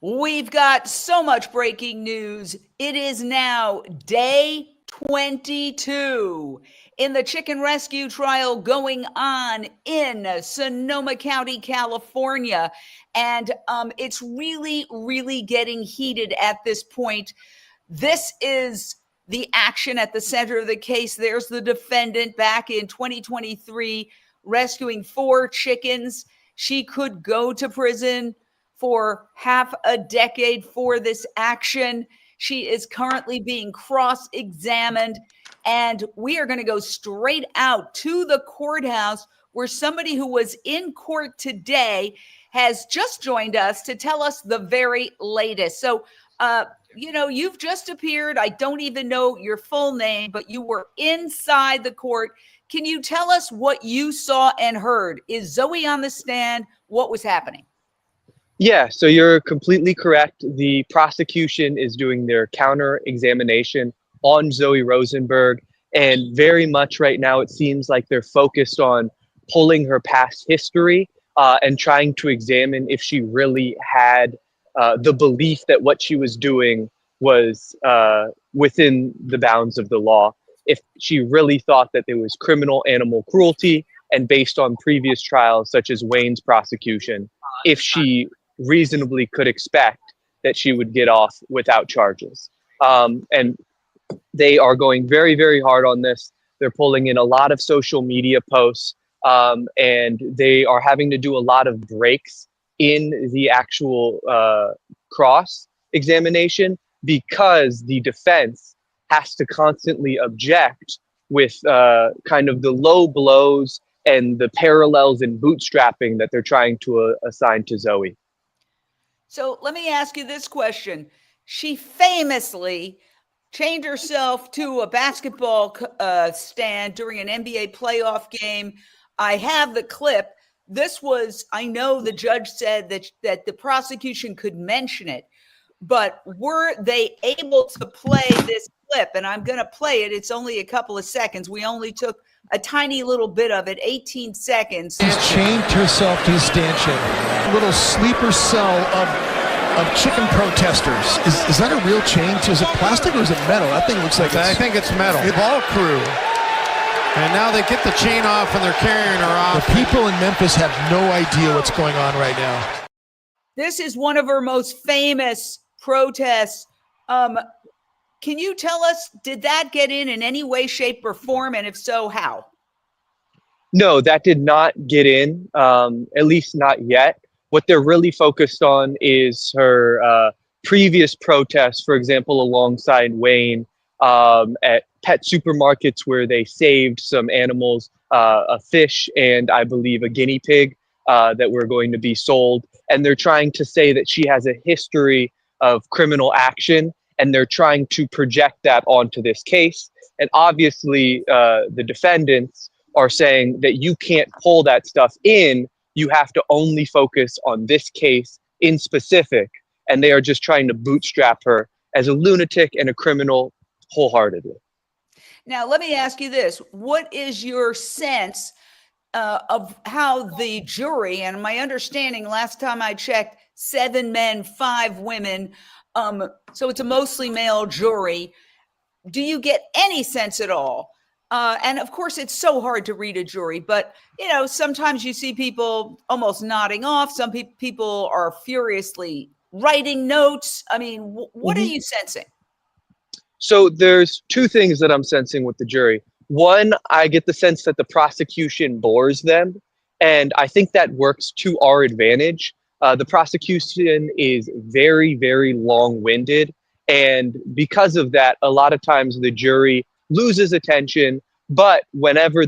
We've got so much breaking news. It is now day 22 in the chicken rescue trial going on in Sonoma County, California. And it's really, really getting heated at this point. This is the action at the center of the case. There's the defendant back in 2023 rescuing 4 chickens. She could go to prison for half a decade for this action. She is currently being cross-examined, and we are going to go straight out to the courthouse where somebody who was in court today has just joined us to tell us the very latest. So, you've just appeared. I don't even know your full name, but you were inside the court. Can you tell us what you saw and heard? Is Zoe on the stand? What was happening? Yeah, so you're completely correct. The prosecution is doing their counter examination on Zoe Rosenberg. And very much right now, it seems like they're focused on pulling her past history and trying to examine if she really had the belief that what she was doing was within the bounds of the law. If she really thought that there was criminal animal cruelty, and based on previous trials, such as Wayne's prosecution, if she reasonably could expect that she would get off without charges. And they are going very, very hard on this. They're pulling in a lot of social media posts, and they are having to do a lot of breaks in the actual cross examination because the defense has to constantly object with kind of the low blows and the parallels and bootstrapping that they're trying to assign to Zoe. So let me ask you this question. She famously chained herself to a basketball stand during an NBA playoff game. I have the clip. This was, I know the judge said that the prosecution could mention it, but were they able to play this clip? And I'm going to play it. It's only a couple of seconds. We only took a tiny little bit of it, 18 seconds. She's chained herself to the stanchion. A little sleeper cell of chicken protesters. Is that a real chain? Is it plastic or is it metal? That thing looks like I think it's metal. Ball crew. And now they get the chain off and they're carrying her off. The people in Memphis have no idea what's going on right now. This is one of her most famous protests. Can you tell us, did that get in any way, shape, or form? And if so, how? No, that did not get in, at least not yet. What they're really focused on is her previous protests, for example, alongside Wayne at pet supermarkets where they saved some animals, a fish and I believe a guinea pig that were going to be sold. And they're trying to say that she has a history of criminal action, and they're trying to project that onto this case. And obviously, the defendants are saying that you can't pull that stuff in. You have to only focus on this case in specific. And they are just trying to bootstrap her as a lunatic and a criminal wholeheartedly. Now, let me ask you this. What is your sense of how the jury, and my understanding last time I checked, 7 men, 5 women, so it's a mostly male jury. Do you get any sense at all? And of course, it's so hard to read a jury, but sometimes you see people almost nodding off. Some people are furiously writing notes. I mean, what are you sensing? So there's 2 things that I'm sensing with the jury. One, I get the sense that the prosecution bores them, and I think that works to our advantage. The prosecution is very, very long-winded, and because of that, a lot of times the jury loses attention, but whenever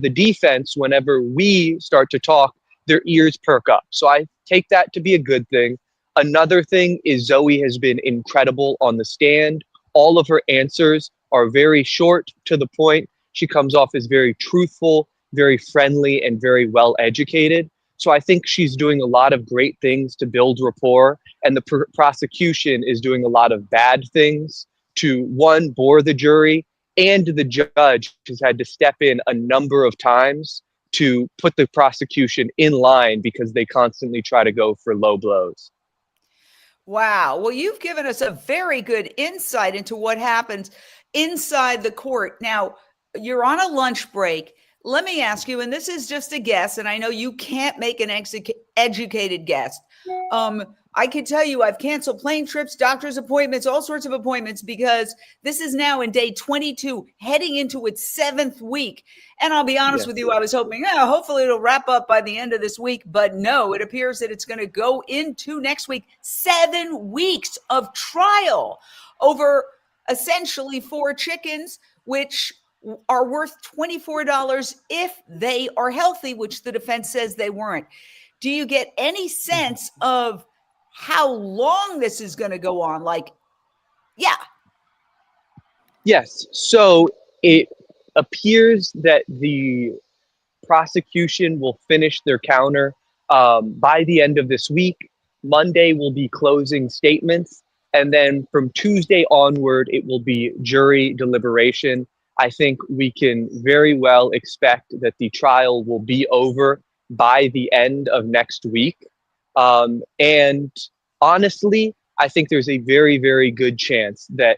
we start to talk, their ears perk up. So I take that to be a good thing. Another thing is Zoe has been incredible on the stand. All of her answers are very short to the point. She comes off as very truthful, very friendly, and very well educated. So I think she's doing a lot of great things to build rapport, and the prosecution is doing a lot of bad things to, one, bore the jury, and the judge has had to step in a number of times to put the prosecution in line because they constantly try to go for low blows. Wow. Well, you've given us a very good insight into what happens inside the court. Now, you're on a lunch break. Let me ask you, and this is just a guess, and I know you can't make an educated guess. I can tell you I've canceled plane trips, doctor's appointments, all sorts of appointments because this is now in day 22, heading into its 7th week. And I'll be honest with you, I was hoping, hopefully it'll wrap up by the end of this week. But no, it appears that it's going to go into next week. 7 weeks of trial over essentially 4 chickens, which are worth $24 if they are healthy, which the defense says they weren't. Do you get any sense of how long this is going to go on? Yes. So it appears that the prosecution will finish their counter by the end of this week. Monday will be closing statements. And then from Tuesday onward, it will be jury deliberation. I think we can very well expect that the trial will be over by the end of next week. And honestly, I think there's a very, very good chance that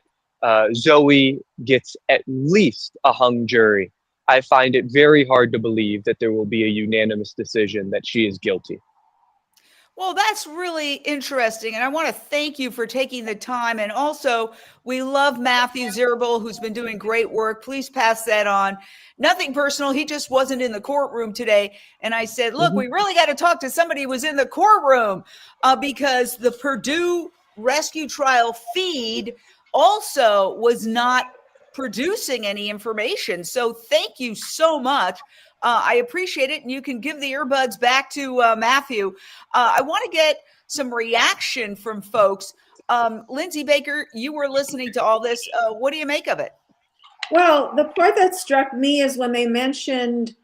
Zoe gets at least a hung jury. I find it very hard to believe that there will be a unanimous decision that she is guilty. Well, that's really interesting. And I want to thank you for taking the time. And also, we love Matthew Zirble, who's been doing great work. Please pass that on. Nothing personal. He just wasn't in the courtroom today. And I said, look, we really got to talk to somebody who was in the courtroom because the Purdue rescue trial feed also was not producing any information. So thank you so much. I appreciate it. And you can give the earbuds back to Matthew. I want to get some reaction from folks. Lindsay Baker, you were listening to all this. What do you make of it? Well, the part that struck me is when they mentioned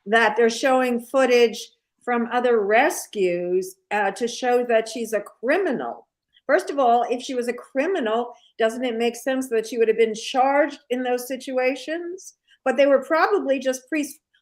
that they're showing footage from other rescues to show that she's a criminal. First of all, if she was a criminal, doesn't it make sense that she would have been charged in those situations? But they were probably just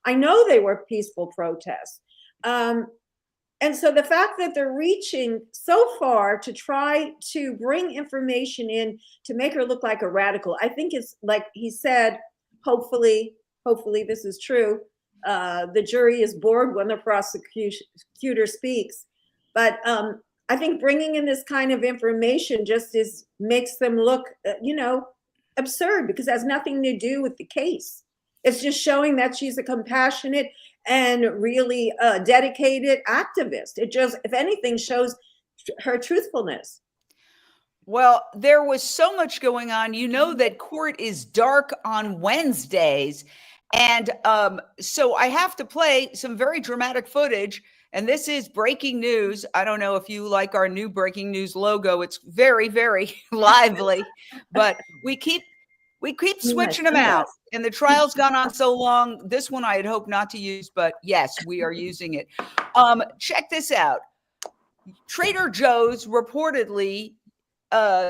I know they were peaceful protests. And so the fact that they're reaching so far to try to bring information in to make her look like a radical, I think it's like he said, hopefully this is true. The jury is bored when the prosecutor speaks. But I think bringing in this kind of information just makes them look, absurd because it has nothing to do with the case. It's just showing that she's a compassionate and really dedicated activist. It just, if anything, shows her truthfulness. Well, there was so much going on. You know that court is dark on Wednesdays. And so I have to play some very dramatic footage. And this is breaking news. I don't know if you like our new breaking news logo. It's very, very lively. But we keep switching them out. And the trial's gone on so long. This one I had hoped not to use, but yes, we are using it. Check this out. Trader Joe's reportedly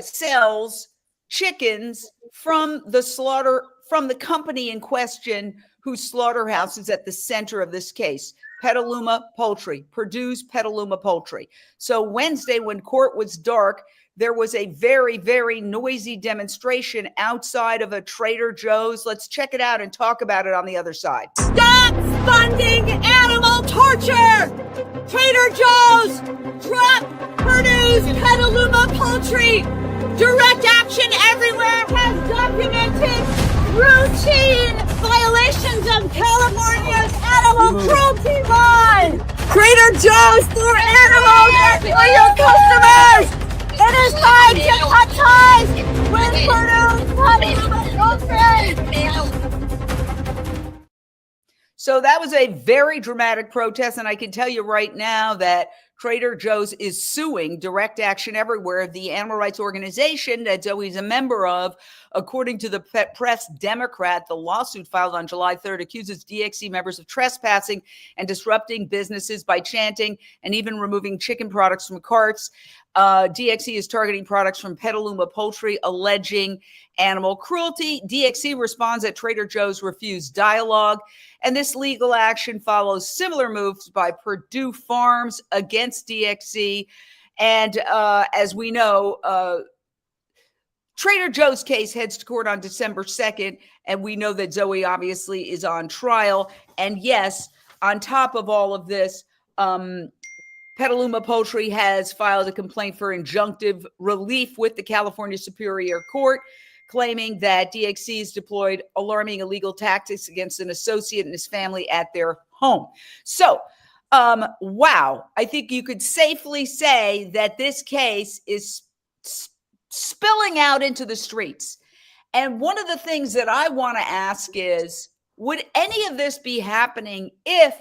sells chickens from the company in question whose slaughterhouse is at the center of this case. Petaluma Poultry, Purdue's Petaluma Poultry. So Wednesday, when court was dark, there was a very, very noisy demonstration outside of a Trader Joe's. Let's check it out and talk about it on the other side. Stop funding animal torture! Trader Joe's, drop Purdue's Petaluma Poultry. Direct Action Everywhere has documented routine violations of California's animal cruelty laws. Trader Joe's for animals and for your customers. It is time to cut ties with Purdue's Poultry. So that was a very dramatic protest, and I can tell you right now that Trader Joe's is suing Direct Action Everywhere, the animal rights organization that Zoe's a member of. According to the Press Democrat, the lawsuit filed on July 3rd accuses DXE members of trespassing and disrupting businesses by chanting and even removing chicken products from carts. DXE is targeting products from Petaluma Poultry, alleging animal cruelty. DXE responds that Trader Joe's refused dialogue, and this legal action follows similar moves by Purdue Farms against DXE. And as we know, Trader Joe's case heads to court on December 2nd, and we know that Zoe obviously is on trial. And yes, on top of all of this, Petaluma Poultry has filed a complaint for injunctive relief with the California Superior Court, claiming that DXC's deployed alarming illegal tactics against an associate and his family at their home. So, wow, I think you could safely say that this case is spilling out into the streets. And one of the things that I want to ask is, would any of this be happening if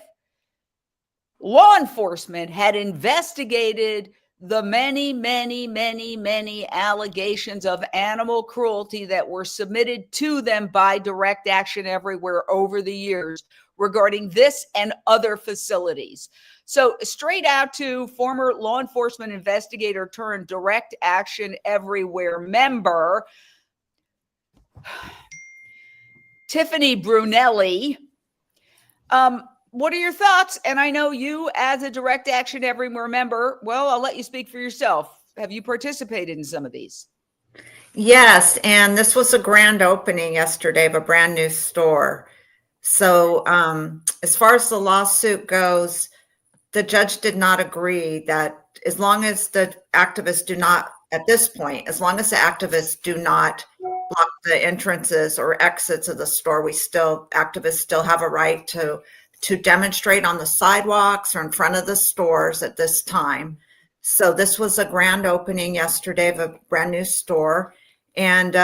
law enforcement had investigated the many, many, many, many allegations of animal cruelty that were submitted to them by Direct Action Everywhere over the years regarding this and other facilities? So straight out to former law enforcement investigator turned Direct Action Everywhere member, Tiffany Brunelli. What are your thoughts? And I know you, as a Direct Action Everywhere member, well, I'll let you speak for yourself. Have you participated in some of these? Yes, and this was a grand opening yesterday of a brand new store. So as far as the lawsuit goes, the judge did not agree that as long as the activists do not, at this point, as long as the activists do not block the entrances or exits of the store, activists still have a right to demonstrate on the sidewalks or in front of the stores at this time. So this was a grand opening yesterday of a brand new store. And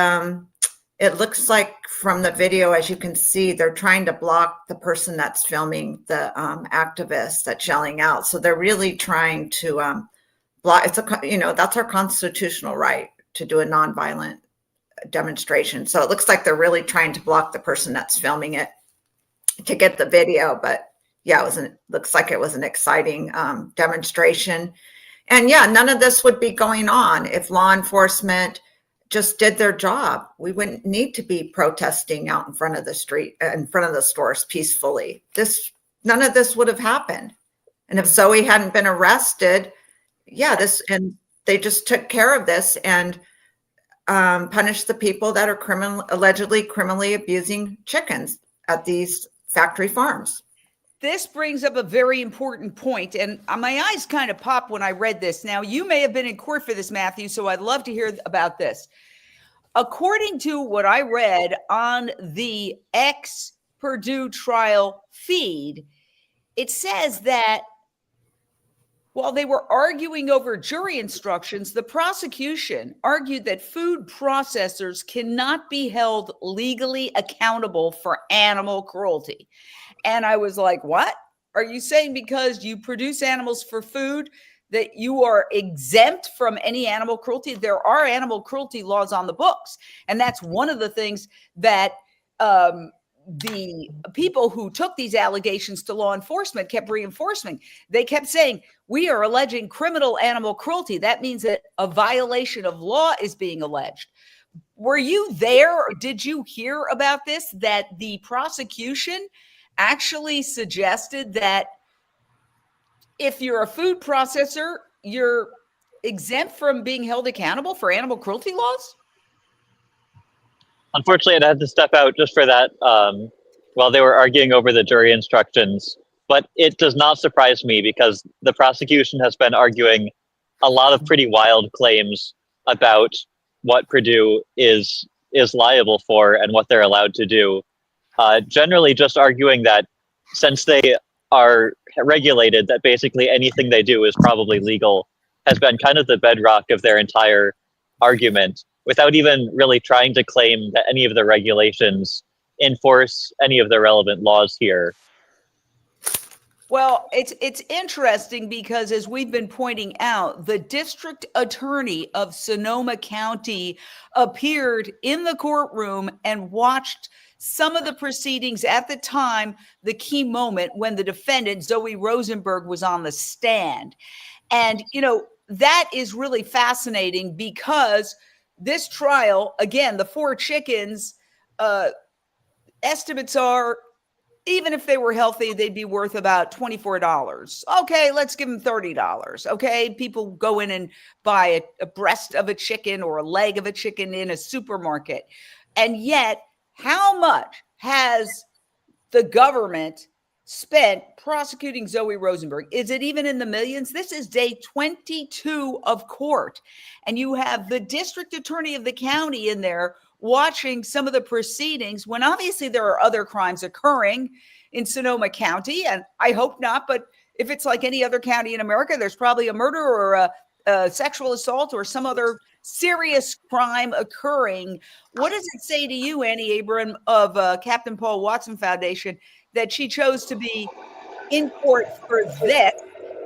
it looks like from the video, as you can see, they're trying to block the person that's filming the activists that's yelling out. So they're really trying to block. That's our constitutional right to do a nonviolent demonstration. So it looks like they're really trying to block the person that's filming it to get the video. But yeah, looks like it was an exciting demonstration. And yeah, none of this would be going on if law enforcement just did their job. We wouldn't need to be protesting out in front of the street, in front of the stores peacefully. None of this would have happened. And if Zoe hadn't been arrested, and they just took care of this and punished the people that are allegedly criminally abusing chickens at these factory farms. This brings up a very important point, and my eyes kind of popped when I read this. Now, you may have been in court for this, Matthew, so I'd love to hear about this. According to what I read on the ex-Purdue trial feed, it says that while they were arguing over jury instructions, the prosecution argued that food processors cannot be held legally accountable for animal cruelty. And I was like, what? Are you saying because you produce animals for food that you are exempt from any animal cruelty? There are animal cruelty laws on the books. And that's one of the things that the people who took these allegations to law enforcement kept reinforcing. They kept saying, we are alleging criminal animal cruelty. That means that a violation of law is being alleged. Were you there, or did you hear about this, that the prosecution actually suggested that if you're a food processor, you're exempt from being held accountable for animal cruelty laws? Unfortunately, I had to step out just for that while they were arguing over the jury instructions. But it does not surprise me because the prosecution has been arguing a lot of pretty wild claims about what Purdue is liable for and what they're allowed to do. Generally just arguing that since they are regulated, that basically anything they do is probably legal, has been kind of the bedrock of their entire argument, without even really trying to claim that any of the regulations enforce any of the relevant laws here. Well, it's interesting because, as we've been pointing out, the district attorney of Sonoma County appeared in the courtroom and watched some of the proceedings at the time, the key moment when the defendant, Zoe Rosenberg, was on the stand. And, that is really fascinating because this trial, again, the 4 chickens, estimates are even if they were healthy, they'd be worth about $24. Okay, let's give them $30. Okay, people go in and buy a breast of a chicken or a leg of a chicken in a supermarket. And yet, how much has the government spent prosecuting Zoe Rosenberg? Is it even in the millions? This is day 22 of court. And you have the district attorney of the county in there watching some of the proceedings when obviously there are other crimes occurring in Sonoma County. And I hope not, but if it's like any other county in America, there's probably a murder or a sexual assault or some other serious crime occurring. What does it say to you, Annie Abram of Captain Paul Watson Foundation, that she chose to be in court for this?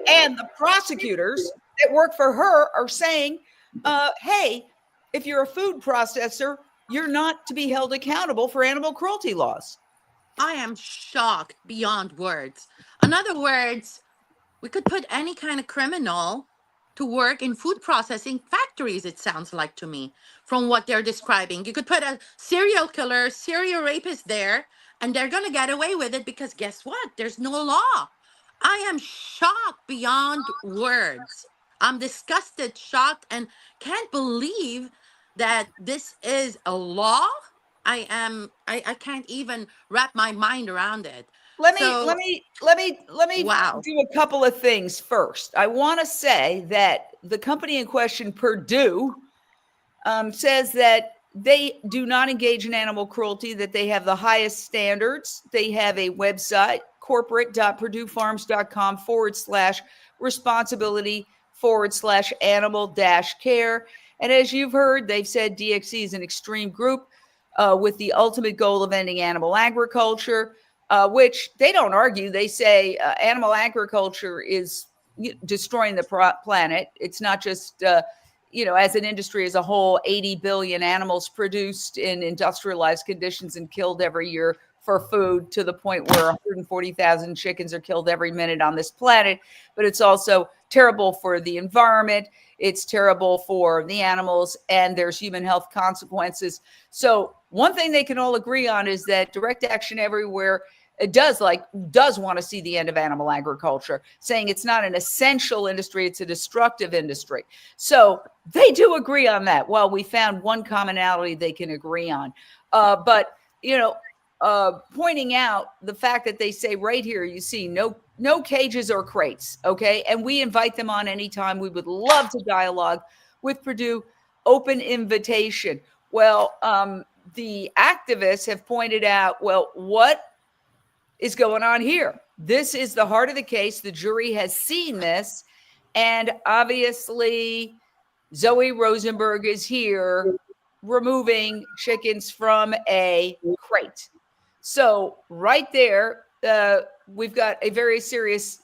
And the prosecutors that work for her are saying, hey, if you're a food processor, you're not to be held accountable for animal cruelty laws. I am shocked beyond words. In other words, we could put any kind of criminal to work in food processing factories, it sounds like to me, from what they're describing. You could put a serial killer, serial rapist there, and they're going to get away with it because guess what? There's no law. I am shocked beyond words. I'm disgusted, shocked, and can't believe that this is a law. I can't even wrap my mind around it. Let me Wow. do a couple of things first. I want to say that the company in question, Purdue, says that they do not engage in animal cruelty, that they have the highest standards. They have a website, corporate.purduefarms.com/responsibility/animal-care. And as you've heard, they've said DXE is an extreme group with the ultimate goal of ending animal agriculture, which they don't argue. They say animal agriculture is destroying the planet. It's not just, as an industry as a whole, 80 billion animals produced in industrialized conditions and killed every year for food, to the point where 140,000 chickens are killed every minute on this planet. But it's also terrible for the environment. It's terrible for the animals, and there's human health consequences. So one thing they can all agree on is that Direct Action Everywhere does want to see the end of animal agriculture, saying it's not an essential industry, it's a destructive industry. So they do agree on that. Well, we found one commonality they can agree on. But pointing out the fact that they say right here, you see no cages or crates, okay? And we invite them on anytime. We would love to dialogue with Purdue, open invitation. Well, the activists have pointed out, well, what is going on here? This is the heart of the case. The jury has seen this. And obviously, Zoe Rosenberg is here removing chickens from a crate. So right there, we've got a very serious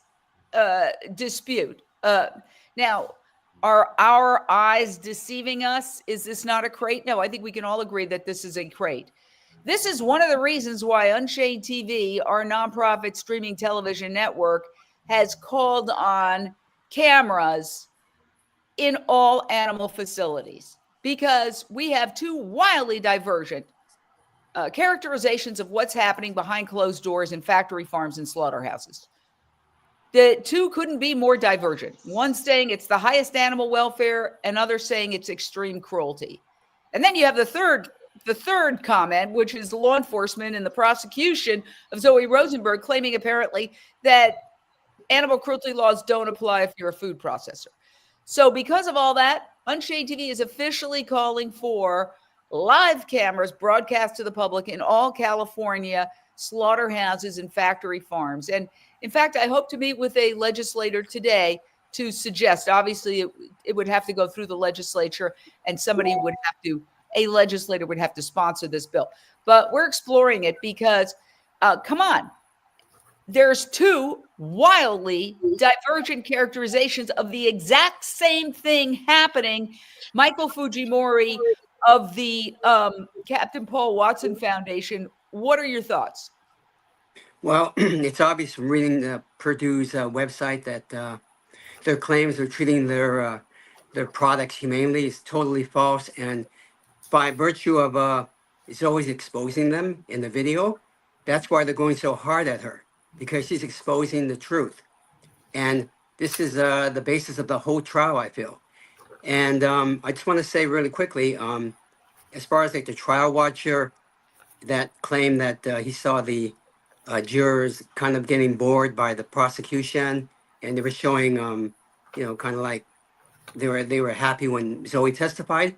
dispute. Now, are our eyes deceiving us? Is this not a crate? No, I think we can all agree that this is a crate. This is one of the reasons why Unchained TV, our nonprofit streaming television network, has called on cameras in all animal facilities, because we have two wildly divergent characterizations of what's happening behind closed doors in factory farms and slaughterhouses. The two couldn't be more divergent. One saying it's the highest animal welfare, and others saying it's extreme cruelty. And then you have the third comment, which is law enforcement and the prosecution of Zoe Rosenberg, claiming apparently that animal cruelty laws don't apply if you're a food processor. So because of all that, Unchained TV is officially calling for live cameras broadcast to the public in all California slaughterhouses and factory farms. And in fact, I hope to meet with a legislator today to suggest, obviously it would have to go through the legislature, and a legislator would have to sponsor this bill. But we're exploring it because, come on, there's two wildly divergent characterizations of the exact same thing happening. Michael Fujimori of the Captain Paul Watson Foundation, what are your thoughts? Well, it's obvious from reading Purdue's website that their claims of treating their products humanely is totally false, and by virtue of it's always exposing them in the video, That's why they're going so hard at her, because she's exposing the truth. And this is the basis of the whole trial, I feel. And I just want to say really quickly, as far as like the trial watcher that claimed that he saw the jurors kind of getting bored by the prosecution, and they were showing, kind of like they were happy when Zoe testified.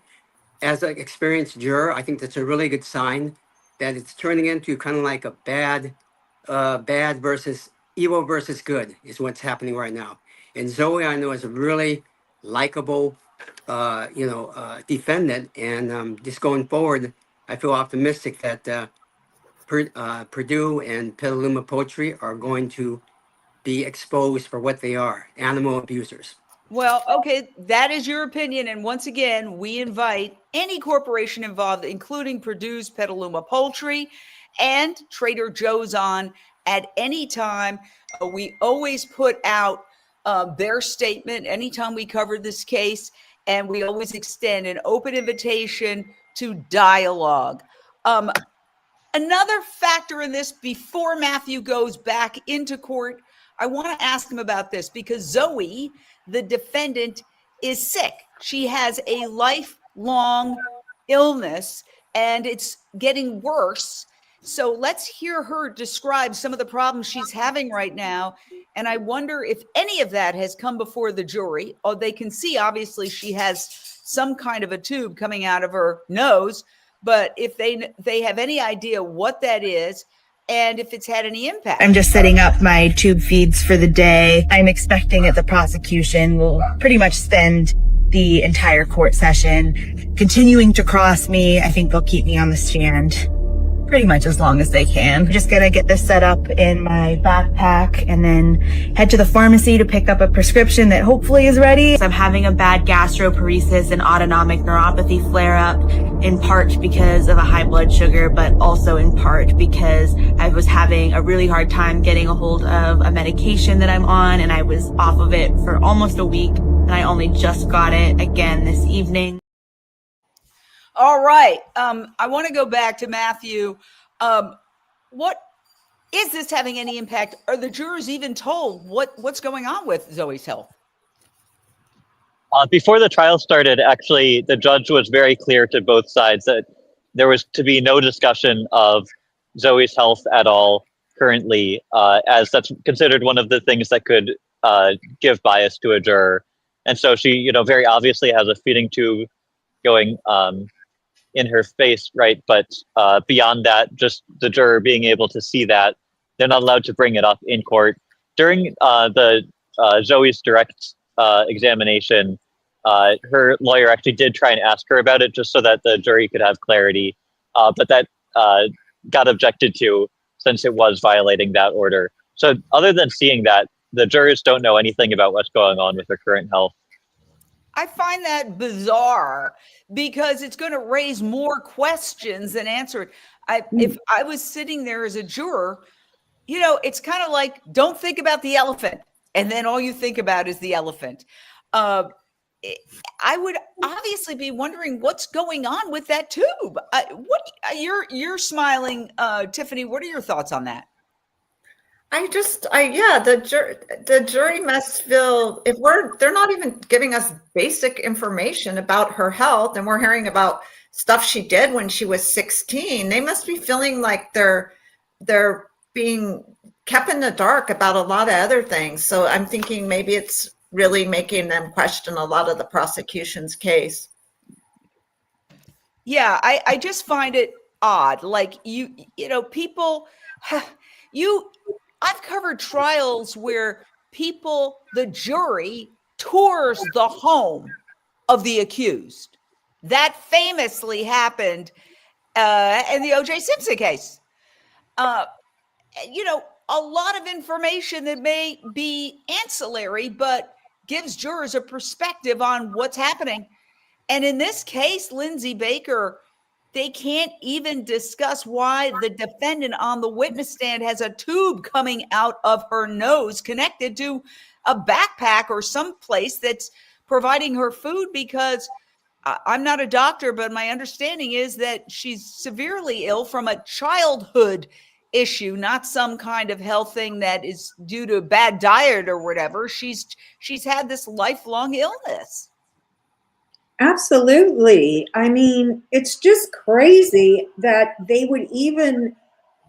As an experienced juror, I think that's a really good sign that it's turning into kind of like a bad versus evil versus good is what's happening right now. And Zoe, I know, is a really likable, defendant. And just going forward, I feel optimistic that Purdue and Petaluma Poultry are going to be exposed for what they are, animal abusers. Well, okay, that is your opinion. And once again, we invite any corporation involved, including Purdue's Petaluma Poultry and Trader Joe's, on at any time. We always put out their statement anytime we cover this case, and we always extend an open invitation to dialogue. Another factor in this, before Matthew goes back into court, I want to ask him about this, because Zoe, the defendant, is sick. She has a lifelong illness and it's getting worse. So let's hear her describe some of the problems she's having right now. And I wonder if any of that has come before the jury. Oh, they can see, obviously, she has some kind of a tube coming out of her nose, but if they have any idea what that is, and if it's had any impact. I'm just setting up my tube feeds for the day. I'm expecting that the prosecution will pretty much spend the entire court session continuing to cross me. I think they'll keep me on the stand pretty much as long as they can. I'm just gonna get this set up in my backpack and then head to the pharmacy to pick up a prescription that hopefully is ready. I'm having a bad gastroparesis and autonomic neuropathy flare-up, in part because of a high blood sugar, but also in part because I was having a really hard time getting a hold of a medication that I'm on, and I was off of it for almost a week, and I only just got it again this evening. All right. I want to go back to Matthew. What is this having any impact? Are the jurors even told what's going on with Zoe's health? Before the trial started, actually, the judge was very clear to both sides that there was to be no discussion of Zoe's health at all currently, as that's considered one of the things that could give bias to a juror. And so she, very obviously has a feeding tube going in her face, right? But beyond that, just the juror being able to see that, they're not allowed to bring it up in court. During the Zoe's direct examination, her lawyer actually did try and ask her about it just so that the jury could have clarity, but that got objected to since it was violating that order. So other than seeing that, the jurors don't know anything about what's going on with her current health. I find that bizarre because it's going to raise more questions than answer. If I was sitting there as a juror, it's kind of like, don't think about the elephant. And then all you think about is the elephant. I would obviously be wondering what's going on with that tube. You're smiling, Tiffany. What are your thoughts on that? The jury must feel, if they're not even giving us basic information about her health, and we're hearing about stuff she did when she was 16, they must be feeling like they're being kept in the dark about a lot of other things. So I'm thinking maybe it's really making them question a lot of the prosecution's case. Yeah, I just find it odd. Like people, I've covered trials where the jury tours the home of the accused. That famously happened in the O.J. Simpson case. A lot of information that may be ancillary, but gives jurors a perspective on what's happening. And in this case, Lindsay Baker, they can't even discuss why the defendant on the witness stand has a tube coming out of her nose connected to a backpack or some place that's providing her food, because I'm not a doctor, but my understanding is that she's severely ill from a childhood issue, not some kind of health thing that is due to bad diet or whatever. She's had this lifelong illness. Absolutely. I mean, it's just crazy that they would even,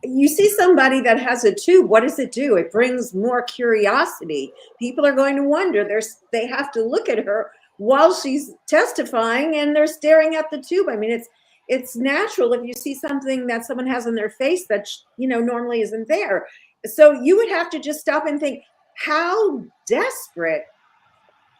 you see somebody that has a tube, what does it do? It brings more curiosity. People are going to wonder. They have to look at her while she's testifying, and they're staring at the tube. I mean, it's natural if you see something that someone has on their face that, normally isn't there. So you would have to just stop and think, how desperate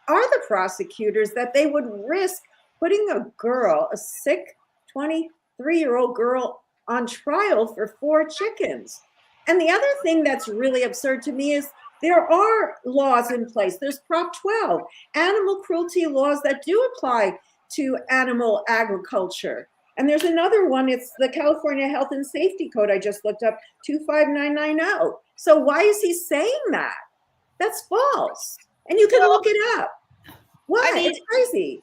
are the prosecutors that they would risk putting a sick 23-year-old girl on trial for 4 chickens? And the other thing that's really absurd to me is there are laws in place. There's Prop 12, animal cruelty laws that do apply to animal agriculture. And there's another one, it's the California Health and Safety Code I just looked up, 25990. So why is he saying that? That's false. And you can look it up. Why? I mean, it's crazy.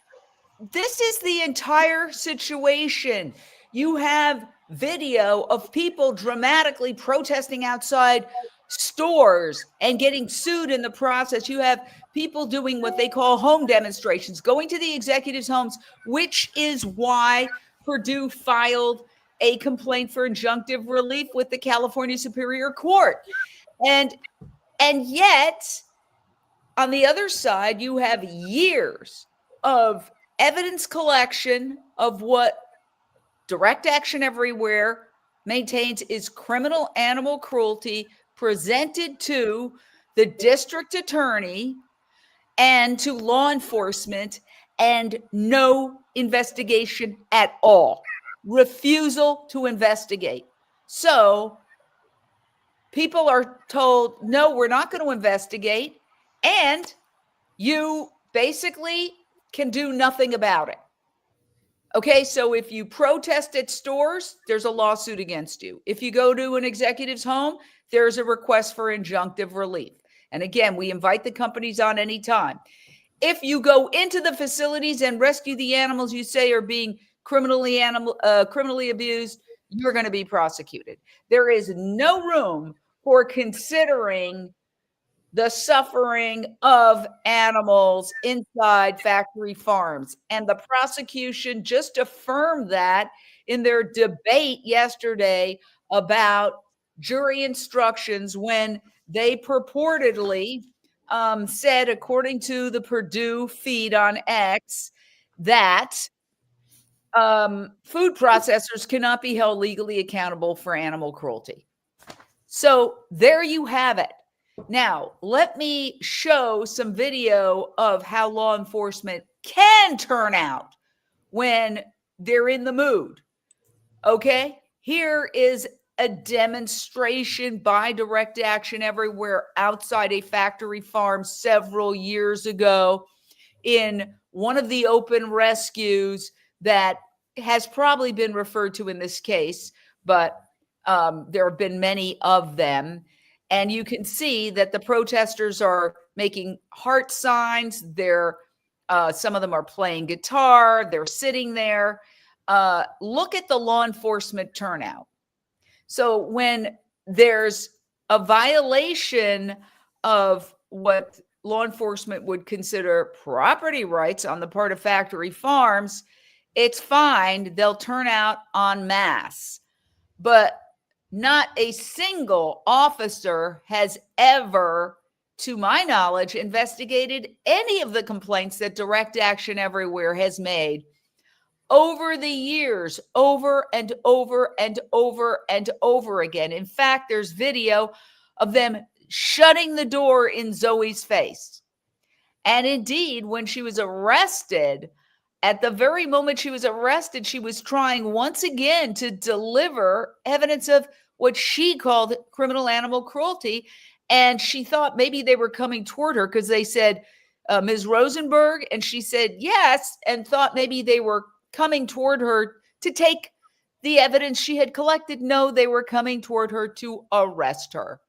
This is the entire situation. You have video of people dramatically protesting outside stores and getting sued in the process. You have people doing what they call home demonstrations, going to the executives' homes, which is why Purdue filed a complaint for injunctive relief with the California Superior Court. And yet, on the other side, you have years of evidence collection of what Direct Action Everywhere maintains is criminal animal cruelty presented to the district attorney and to law enforcement, and no investigation at all. Refusal to investigate. So people are told, no, we're not going to investigate, and you basically can do nothing about it. Okay, so if you protest at stores, there's a lawsuit against you. If you go to an executive's home, there's a request for injunctive relief. And again, we invite the companies on anytime. If you go into the facilities and rescue the animals you say are being criminally abused, you're going to be prosecuted. There is no room for considering the suffering of animals inside factory farms. And the prosecution just affirmed that in their debate yesterday about jury instructions when they purportedly said, according to the Purdue feed on X, that food processors cannot be held legally accountable for animal cruelty. So there you have it. Now, let me show some video of how law enforcement can turn out when they're in the mood. Okay, here is a demonstration by Direct Action Everywhere outside a factory farm several years ago in one of the open rescues that has probably been referred to in this case, but there have been many of them. And you can see that the protesters are making heart signs. They're some of them are playing guitar. They're sitting there. Look at the law enforcement turnout. So when there's a violation of what law enforcement would consider property rights on the part of factory farms, it's fine. They'll turn out en masse. But not a single officer has ever, to my knowledge, investigated any of the complaints that Direct Action Everywhere has made over the years, over and over and over and over again. In fact, there's video of them shutting the door in Zoe's face. And indeed, when she was arrested, at the very moment she was arrested, she was trying once again to deliver evidence of what she called criminal animal cruelty. And she thought maybe they were coming toward her because they said, Ms. Rosenberg, and she said yes, and thought maybe they were coming toward her to take the evidence she had collected. No, they were coming toward her to arrest her.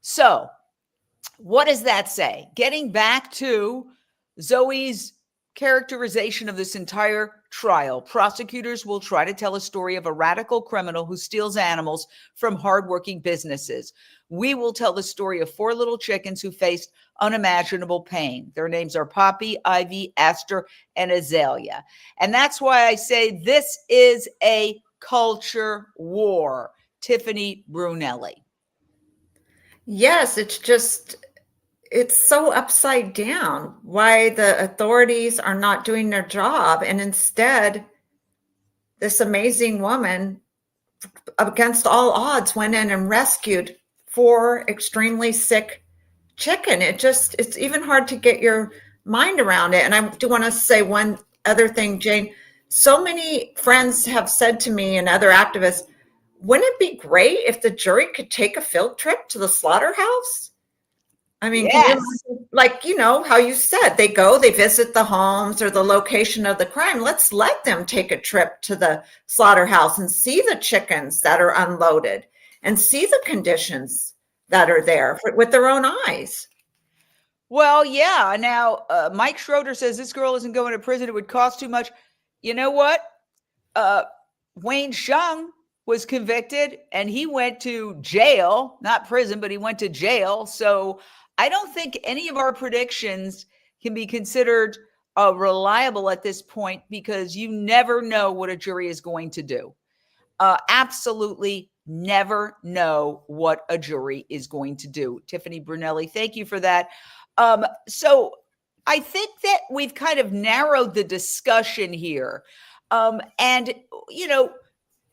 So what does that say? Getting back to Zoe's characterization of this entire trial. Prosecutors will try to tell a story of a radical criminal who steals animals from hardworking businesses. We will tell the story of 4 little chickens who faced unimaginable pain. Their names are Poppy, Ivy, Aster, and Azalea. And that's why I say this is a culture war. Tiffany Brunelli. Yes, it's so upside down why the authorities are not doing their job. And instead, this amazing woman, against all odds, went in and rescued 4 extremely sick chicken. It's even hard to get your mind around it. And I do want to say one other thing, Jane. So many friends have said to me and other activists, wouldn't it be great if the jury could take a field trip to the slaughterhouse? I mean, yes. Like, how you said, they go, they visit the homes or the location of the crime. Let's let them take a trip to the slaughterhouse and see the chickens that are unloaded and see the conditions that are there with their own eyes. Well, yeah. Now, Mike Schroeder says this girl isn't going to prison. It would cost too much. You know what? Wayne Shung was convicted and he went to jail, not prison, but he went to jail. So I don't think any of our predictions can be considered reliable at this point because you never know what a jury is going to do. Absolutely never know what a jury is going to do. Tiffany Brunelli, thank you for that. So I think that we've kind of narrowed the discussion here. And,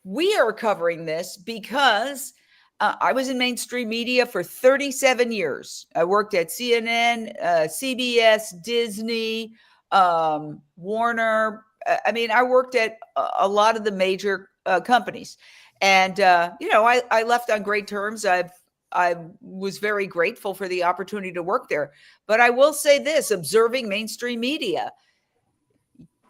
we are covering this because I was in mainstream media for 37 years. I worked at CNN, CBS, Disney, Warner. I worked at a lot of the major companies. And, I left on great terms. I was very grateful for the opportunity to work there. But I will say this, observing mainstream media,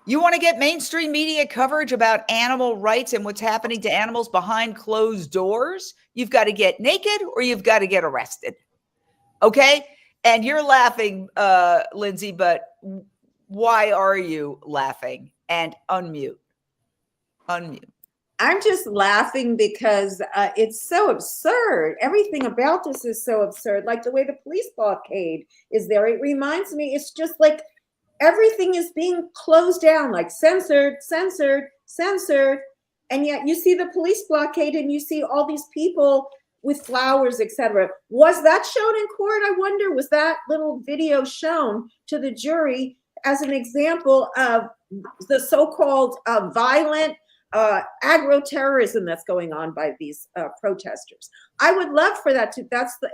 you want to get mainstream media coverage about animal rights and what's happening to animals behind closed doors, you've got to get naked or you've got to get arrested. Okay? And you're laughing, Lindsay, but why are you laughing? And unmute. I'm just laughing because it's so absurd. Everything about this is so absurd. Like the way the police blockade is there. It reminds me, it's just like everything is being closed down, like censored. And yet you see the police blockade and you see all these people with flowers, etc. Was that shown in court? I wonder, was that little video shown to the jury as an example of the so-called violent agro-terrorism that's going on by these protesters? I would love for that to,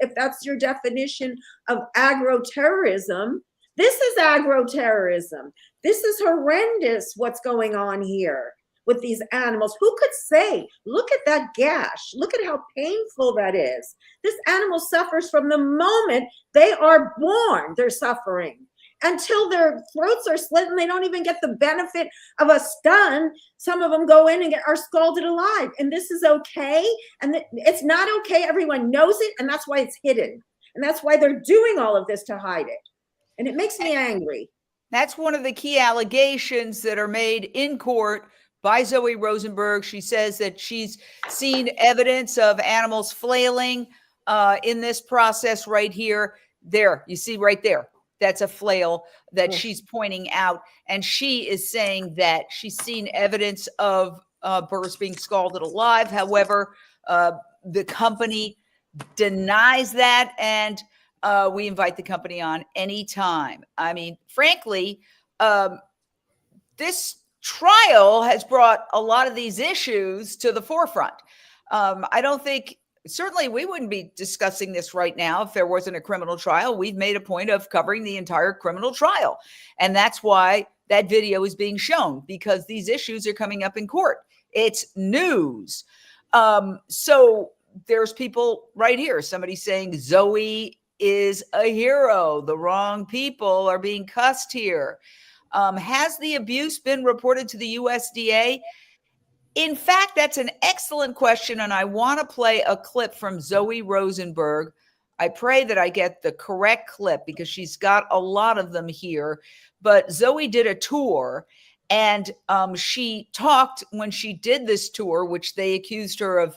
if that's your definition of agro-terrorism, this is agro-terrorism. This is horrendous what's going on here with these animals. Who could say, look at that gash, look at how painful that is. This animal suffers from the moment they are born, they're suffering. Until their throats are slit and they don't even get the benefit of a stun. Some of them go in and are scalded alive. And this is okay. And it's not okay. Everyone knows it. And that's why it's hidden. And that's why they're doing all of this to hide it. And it makes me angry. That's one of the key allegations that are made in court by Zoe Rosenberg. She says that she's seen evidence of animals flailing in this process right here. There, you see right there. That's a flail that she's pointing out. And she is saying that she's seen evidence of birds being scalded alive. However, the company denies that. And we invite the company on anytime. I mean, frankly, this trial has brought a lot of these issues to the forefront. I don't think, certainly we wouldn't be discussing this right now if there wasn't a criminal trial. We've made a point of covering the entire criminal trial. And that's why that video is being shown, because these issues are coming up in court. It's news. So there's people right here, somebody saying Zoe is a hero. The wrong people are being cussed here. Has the abuse been reported to the USDA? In fact, that's an excellent question, and I want to play a clip from Zoe Rosenberg. I pray that I get the correct clip because she's got a lot of them here. but Zoe did a tour, and she talked when she did this tour, which they accused her of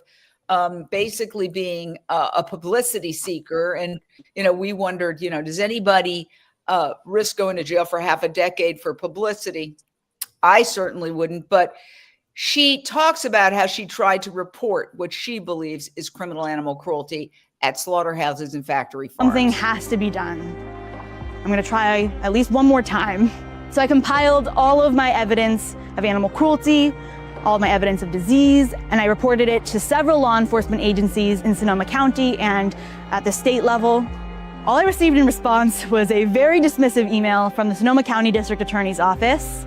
basically being a publicity seeker. And, we wondered, does anybody risk going to jail for half a decade for publicity? I certainly wouldn't. But she talks about how she tried to report what she believes is criminal animal cruelty at slaughterhouses and factory farms. Something has to be done. I'm going to try at least one more time. So I compiled all of my evidence of animal cruelty, all of my evidence of disease, and I reported it to several law enforcement agencies in Sonoma County and at the state level. All I received in response was a very dismissive email from the Sonoma County District Attorney's Office,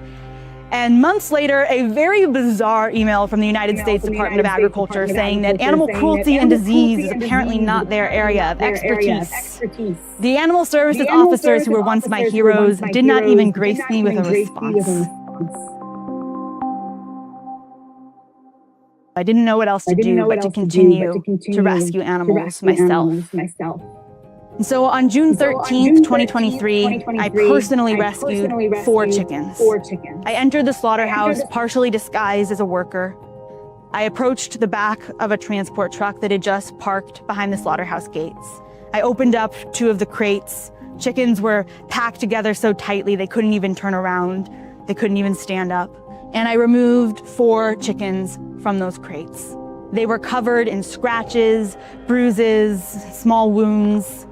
and months later, a very bizarre email from the United States Department of Agriculture saying that animal cruelty and disease is apparently not their area of expertise. The animal services officers who were once my heroes did not even grace me with a response. I didn't know what else to do but to continue to rescue animals myself. And so on June 13th, 2023, I personally rescued 4 chickens. I entered the slaughterhouse partially disguised as a worker. I approached the back of a transport truck that had just parked behind the slaughterhouse gates. I opened up 2 of the crates. Chickens were packed together so tightly they couldn't even turn around. They couldn't even stand up. And I removed 4 chickens from those crates. They were covered in scratches, bruises, small wounds.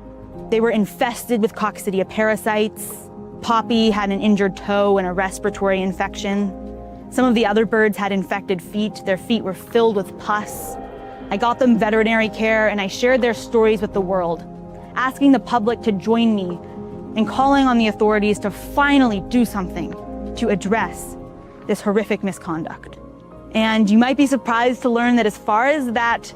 They were infested with coccidia parasites. Poppy had an injured toe and a respiratory infection. Some of the other birds had infected feet. Their feet were filled with pus. I got them veterinary care, and I shared their stories with the world, asking the public to join me in calling on the authorities to finally do something to address this horrific misconduct. And you might be surprised to learn that as far as that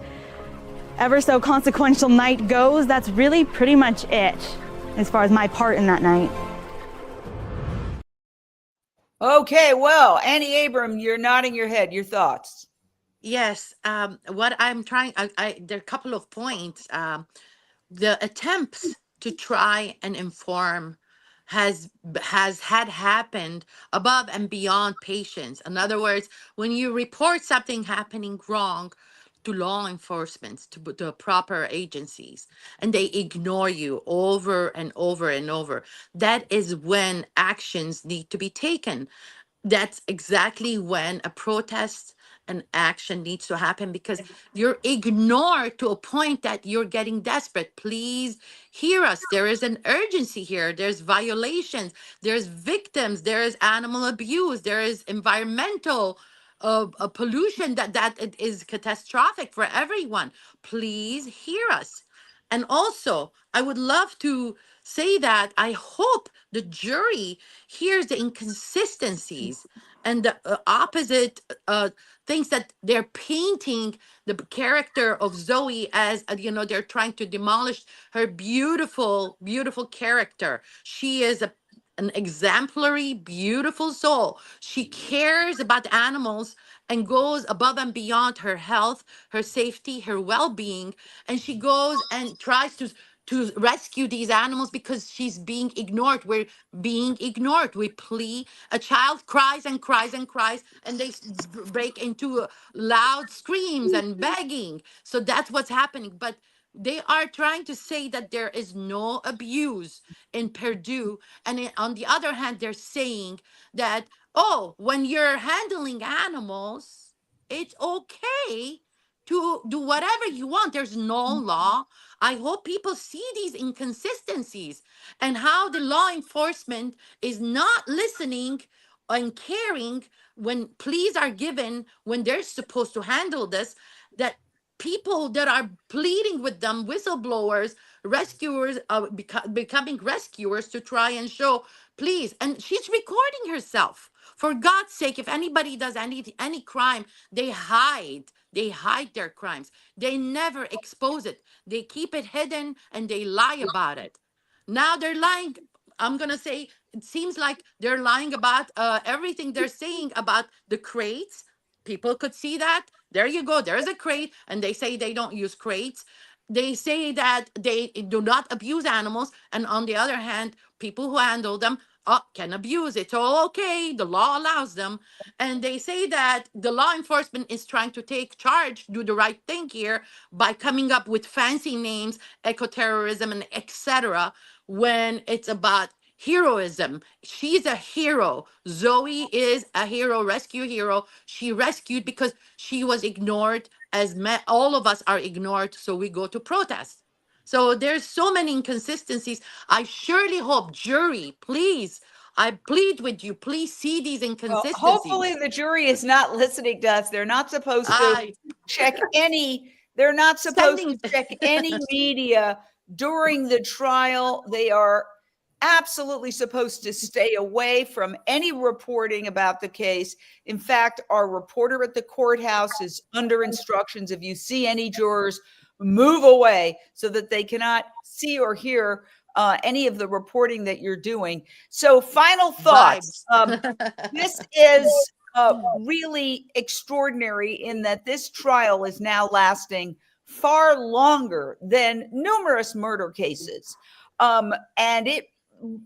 ever so consequential night goes, that's really pretty much it as far as my part in that night. Okay, well, Annie Abram, you're nodding your head. Your thoughts? Yes, what I'm trying, there are a couple of points. The attempts to try and inform has had happened above and beyond patience. In other words, when you report something happening wrong to law enforcement, to the proper agencies, and they ignore you over and over and over, that is when actions need to be taken. That's exactly when a protest and action needs to happen, because you're ignored to a point that you're getting desperate. Please hear us. There is an urgency here. There's violations. There's victims. There is animal abuse. There is environmental a pollution that it is catastrophic for everyone. Please hear us. And also, I would love to say that I hope the jury hears the inconsistencies and the opposite things that they're painting the character of Zoe as, they're trying to demolish her beautiful, beautiful character. She is an exemplary, beautiful soul. She cares about animals and goes above and beyond her health, her safety, her well-being, and she goes and tries to rescue these animals because she's being ignored. We're being ignored. We plea. A child cries and cries and cries, and they break into loud screams and begging. So that's what's happening. But they are trying to say that there is no abuse in Purdue. And on the other hand, they're saying that, oh, when you're handling animals, it's okay to do whatever you want. There's no law. I hope people see these inconsistencies and how the law enforcement is not listening and caring when pleas are given, when they're supposed to handle this, that people that are pleading with them, whistleblowers, rescuers, becoming rescuers to try and show, please. And she's recording herself. For God's sake, if anybody does any crime, they hide their crimes. They never expose it. They keep it hidden and they lie about it. Now they're lying. I'm going to say, it seems like they're lying about everything they're saying about the crates. People could see that. There you go. There's a crate, and they say they don't use crates. They say that they do not abuse animals, and on the other hand, people who handle them can abuse. It's all okay. The law allows them. And they say that the law enforcement is trying to take charge, do the right thing here by coming up with fancy names, eco-terrorism and etc. when it's about heroism. She's a hero. Zoe is a hero, rescue hero. She rescued because she was ignored, as all of us are ignored, so we go to protest. So there's so many inconsistencies. I surely hope, jury, please, I plead with you, please see these Well, inconsistencies. hopefully the jury is not listening to us. They're not supposed to I check any, they're not supposed sending to check any media during the trial. They are absolutely supposed to stay away from any reporting about the case. In fact, our reporter at the courthouse is under instructions. If you see any jurors, move away so that they cannot see or hear any of the reporting that you're doing. So final thoughts. This is really extraordinary in that this trial is now lasting far longer than numerous murder cases. And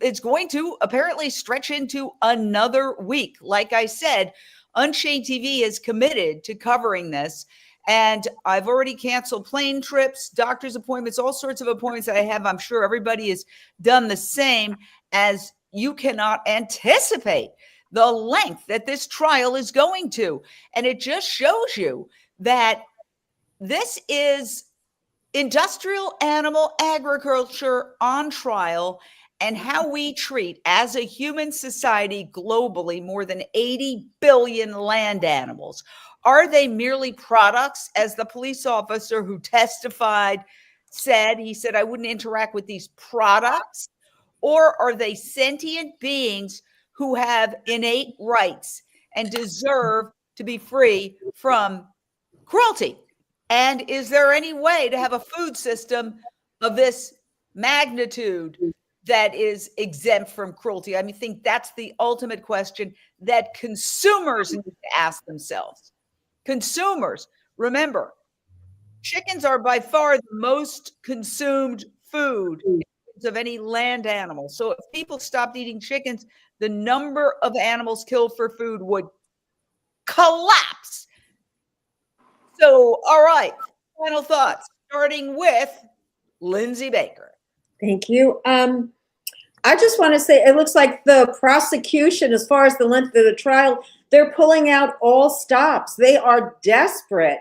it's going to apparently stretch into another week. Like I said, Unchained TV is committed to covering this. And I've already canceled plane trips, doctor's appointments, all sorts of appointments that I have. I'm sure everybody has done the same, as you cannot anticipate the length that this trial is going to. And it just shows you that this is industrial animal agriculture on trial, and how we treat, as a human society globally, more than 80 billion land animals. Are they merely products, as the police officer who testified said? He said, I wouldn't interact with these products. Or are they sentient beings who have innate rights and deserve to be free from cruelty? And is there any way to have a food system of this magnitude that is exempt from cruelty? I mean, I think that's the ultimate question that consumers need to ask themselves. Consumers, remember, chickens are by far the most consumed food of any land animal. So if people stopped eating chickens, the number of animals killed for food would collapse. So, all right, final thoughts, starting with Lindsay Baker. Thank you. I just want to say, it looks like the prosecution, as far as the length of the trial, they're pulling out all stops. They are desperate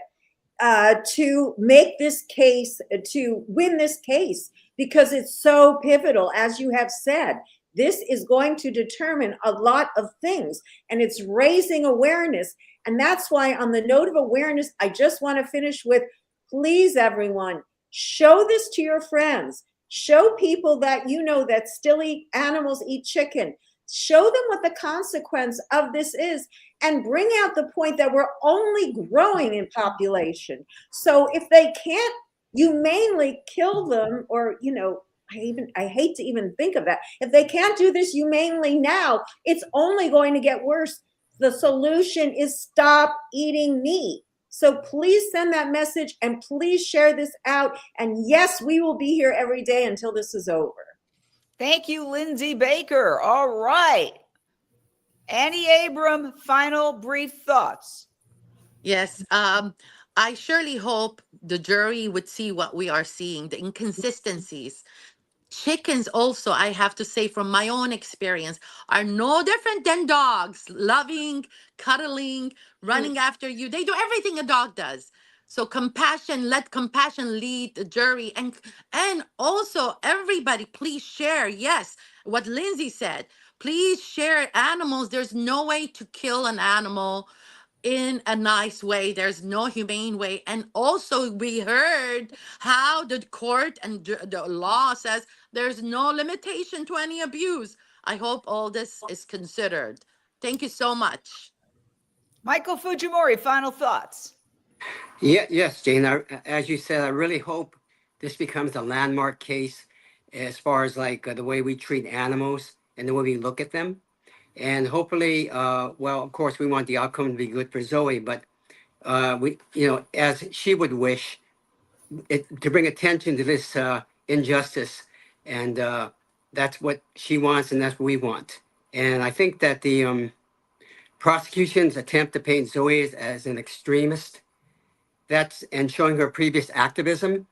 to make this case, to win this case, because it's so pivotal. As you have said, this is going to determine a lot of things, and it's raising awareness. And that's why, on the note of awareness, I just want to finish with, please, everyone, show this to your friends. Show people that you know that still eat animals, eat chicken. Show them what the consequence of this is, and bring out the point that we're only growing in population. So if they can't humanely kill them, or, you know, I hate to even think of that. If they can't do this humanely now, it's only going to get worse. The solution is stop eating meat. So please send that message, and please share this out. And yes, we will be here every day until this is over. Thank you, Lindsay Baker. All right. Annie Abram, final brief thoughts. Yes, I surely hope the jury would see what we are seeing, the inconsistencies. Chickens also, I have to say from my own experience, are no different than dogs, loving, cuddling, running after you. They do everything a dog does. So compassion, let compassion lead the jury. And also, everybody, please share, yes, what Lindsay said. Please share animals. There's no way to kill an animal in a nice way. There's no humane way. And also, we heard how the court and the law says there's no limitation to any abuse. I hope all this is considered. Thank you so much. Michael Fujimori, final thoughts. Yes, Jane. As you said, I really hope this becomes a landmark case as far as like the way we treat animals and the way we look at them. And hopefully, well, of course, we want the outcome to be good for Zoe, but we, you know, as she would wish, to bring attention to this injustice, and that's what she wants, and that's what we want. And I think that the prosecution's attempt to paint Zoe as an extremist, and showing her previous activism,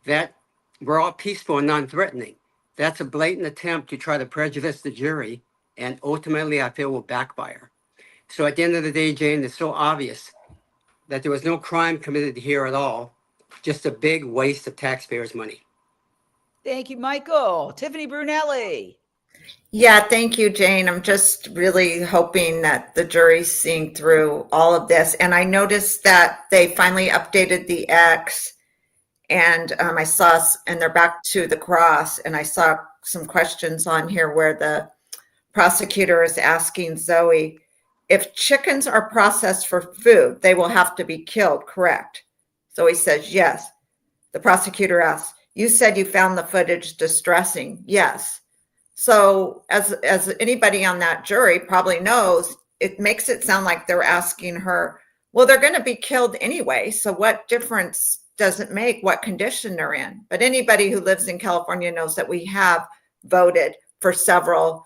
that we're all peaceful and non-threatening. That's a blatant attempt to try to prejudice the jury, and ultimately I feel will backfire. So at the end of the day, Jane, it's so obvious that there was no crime committed here at all, just a big waste of taxpayers' money. Thank you, Michael. Tiffany Brunelli. Yeah, thank you, Jane. I'm just really hoping that the jury's seeing through all of this. And I noticed that they finally updated the X, and I saw, and they're back to the cross, and I saw some questions on here where the prosecutor is asking Zoe, if chickens are processed for food, they will have to be killed, correct? Zoe says, yes. The prosecutor asks, you said you found the footage distressing. Yes. So as anybody on that jury probably knows, it makes it sound like they're asking her, well, they're going to be killed anyway. So what difference does it make what condition they're in? But anybody who lives in California knows that we have voted for several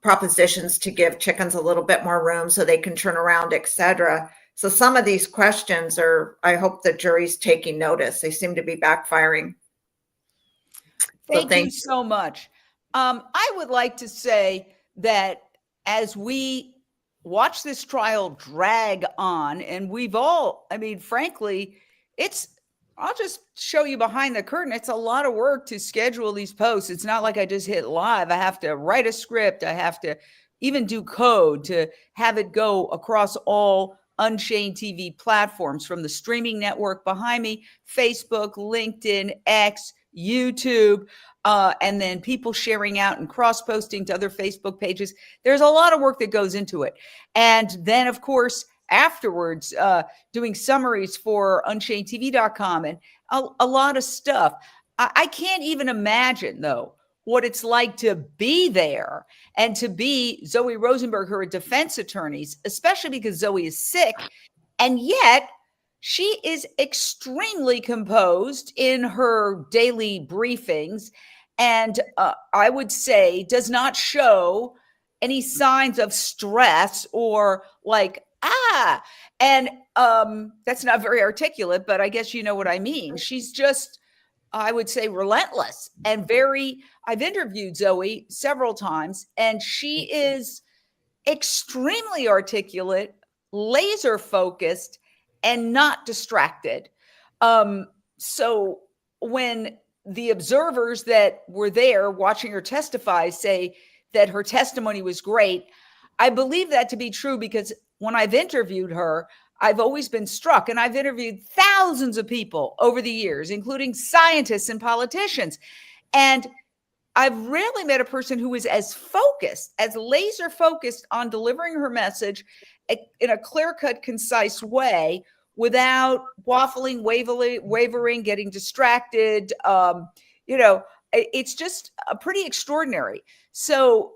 propositions to give chickens a little bit more room so they can turn around, etc. So some of these questions I hope the jury's taking notice. They seem to be backfiring. Thank you so much. I would like to say that as we watch this trial drag on, and we've all, I mean, frankly, I'll just show you behind the curtain. It's a lot of work to schedule these posts. It's not like I just hit live. I have to write a script. I have to even do code to have it go across all Unchained TV platforms, from the streaming network behind me, Facebook, LinkedIn, X, YouTube, and then people sharing out and cross-posting to other Facebook pages. There's a lot of work that goes into it. And then, of course, afterwards, doing summaries for UnchainedTV.com and a lot of stuff. I can't even imagine, though, what it's like to be there and to be Zoe Rosenberg, her defense attorneys, especially because Zoe is sick. And yet she is extremely composed in her daily briefings. And I would say does not show any signs of stress or like, and that's not very articulate, but I guess you know what I mean. She's just, I would say, relentless and I've interviewed Zoe several times, and she is extremely articulate, laser focused, and not distracted. So when the observers that were there watching her testify say that her testimony was great, I believe that to be true because when I've interviewed her, I've always been struck, and I've interviewed thousands of people over the years, including scientists and politicians. And I've rarely met a person who is as focused, as laser focused on delivering her message in a clear-cut, concise way without waffling, wavering, getting distracted. It's just pretty extraordinary. So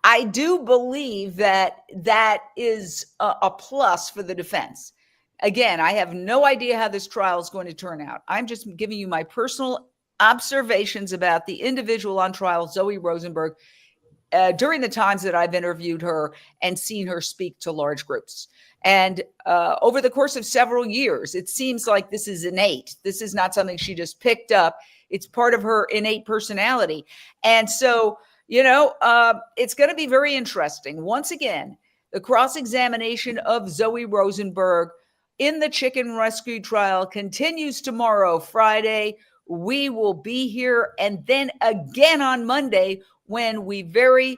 I do believe that is a plus for the defense. Again, I have no idea how this trial is going to turn out. I'm just giving you my personal observations about the individual on trial, Zoe Rosenberg, during the times that I've interviewed her and seen her speak to large groups. And over the course of several years, it seems like this is innate. This is not something she just picked up. It's part of her innate personality. And so, it's going to be very interesting. Once again, the cross-examination of Zoe Rosenberg in the chicken rescue trial continues tomorrow, Friday. We will be here, and then again on Monday when we very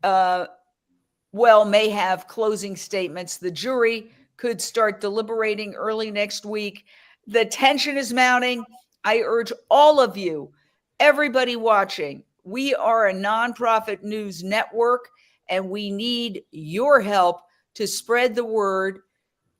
may have closing statements. The jury could start deliberating early next week. The tension is mounting. I urge all of you, everybody watching, we are a nonprofit news network, and we need your help to spread the word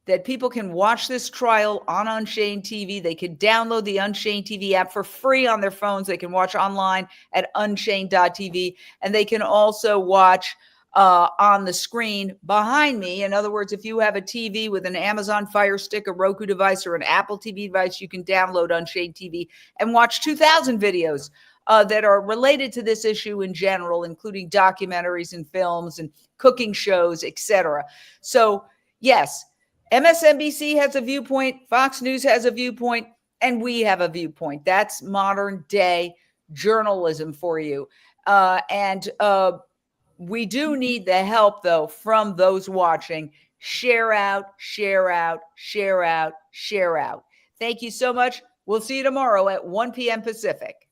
that people can watch this trial on Unchained TV. They can download the Unchained TV app for free on their phones. They can watch online at unchained.tv, and they can also watch on the screen behind me. In other words, if you have a TV with an Amazon Fire Stick, a Roku device, or an Apple TV device, you can download Unchained TV and watch 2,000 videos that are related to this issue in general, including documentaries and films and cooking shows, etc. So, yes, MSNBC has a viewpoint, Fox News has a viewpoint, and we have a viewpoint. That's modern day journalism for you. We do need the help, though, from those watching. Share out, share out, share out, share out. Thank you so much. We'll see you tomorrow at 1 p.m. Pacific.